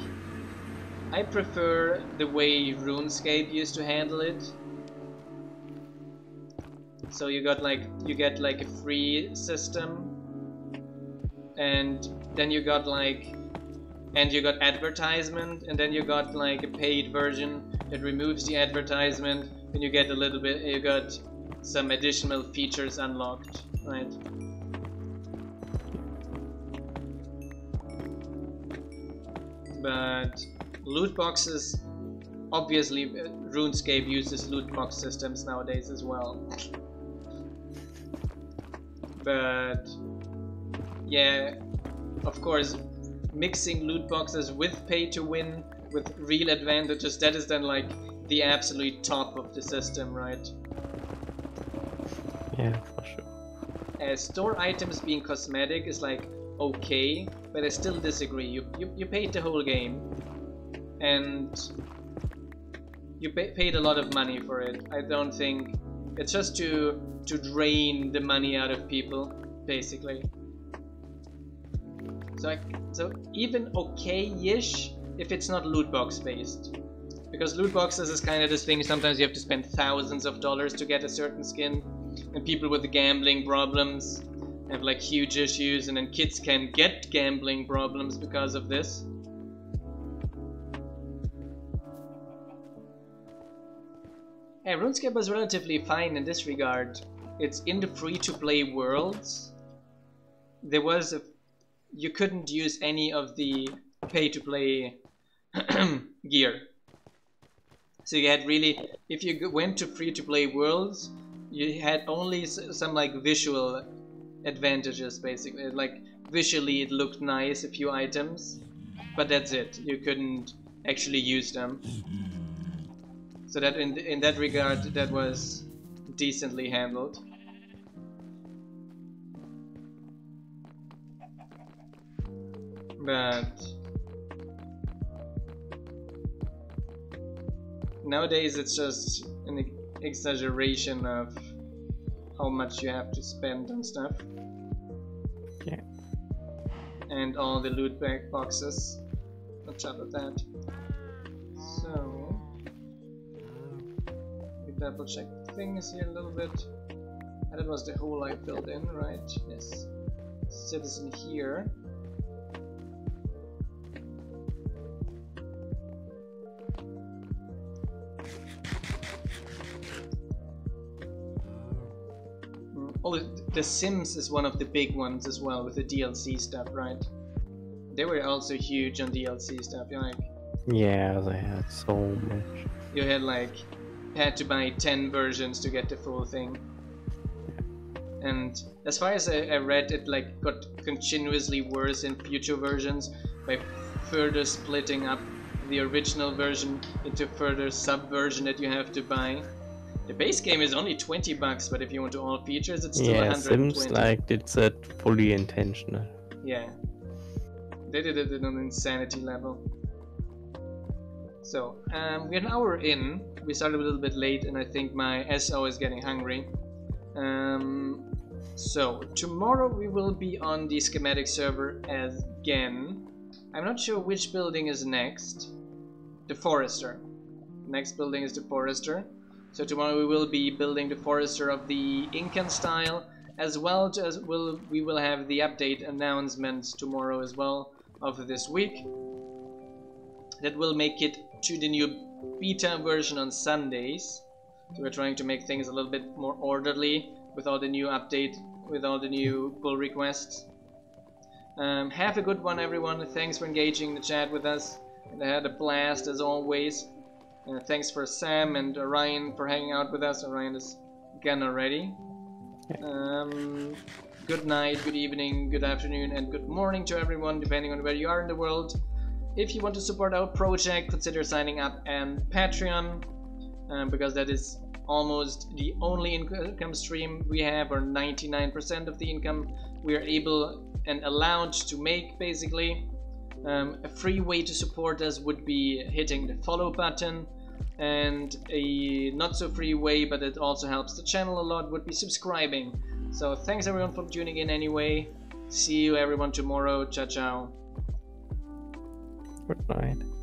A: I prefer the way RuneScape used to handle it. So you get like a free system, and then you got advertisement, and then you got like a paid version that removes the advertisement, and you get you got some additional features unlocked, right? But loot boxes, obviously RuneScape uses loot box systems nowadays as well. But yeah, of course, mixing loot boxes with pay to win with real advantages, that is then like the absolute top of the system, right?
B: Yeah, for sure.
A: Store items being cosmetic is like okay, but I still disagree. You paid the whole game, and you paid a lot of money for it. I don't think it's just to drain the money out of people, basically. So even okay-ish if it's not loot box based, because loot boxes is kind of this thing. Sometimes you have to spend thousands of dollars to get a certain skin, and people with the gambling problems have like huge issues, and then kids can get gambling problems because of this. Yeah, RuneScape was relatively fine in this regard. It's in the free-to-play worlds. You couldn't use any of the pay-to-play gear. So you had really, if you went to free-to-play worlds, you had only some like visual advantages, basically. Like visually it looked nice, a few items, but that's it. You couldn't actually use them. So that in that regard, that was decently handled. But nowadays it's just an exaggeration of how much you have to spend on stuff.
B: Yeah.
A: And all the loot boxes on top of that. So we double check things here a little bit. And that was the hole I filled in, right? Yes. Citizen here. Oh, The Sims is one of the big ones as well, with the DLC stuff, right? They were also huge on DLC stuff.
B: Yeah, they had so much.
A: You had to buy 10 versions to get the full thing. And as far as I read, it got continuously worse in future versions by further splitting up the original version into further sub-version that you have to buy. The base game is only $20, but if you want to all features, it's still $120.
B: Sims it's fully intentional.
A: Yeah. They did it at an insanity level. So, we're an hour in. We started a little bit late, and I think my SO is getting hungry. So, tomorrow we will be on the schematic server again. I'm not sure which building is next. The Forester. Next building is the Forester. So tomorrow we will be building the Forester of the Incan style, as well as we will have the update announcements tomorrow as well of this week. That will make it to the new beta version on Sundays. So we're trying to make things a little bit more orderly with all the new update, with all the new pull requests. Have a good one, everyone. Thanks for engaging the chat with us. And I had a blast as always. Thanks for Sam and Orion for hanging out with us. Orion is gone already. Good night, good evening, good afternoon, and good morning to everyone, depending on where you are in the world. If you want to support our project, consider signing up on Patreon, because that is almost the only income stream we have, or 99% of the income we are able and allowed to make, basically. A free way to support us would be hitting the follow button, and a not so free way, but it also helps the channel a lot, would be subscribing. So thanks everyone for tuning in anyway. See you everyone tomorrow. Ciao ciao.
B: Good night.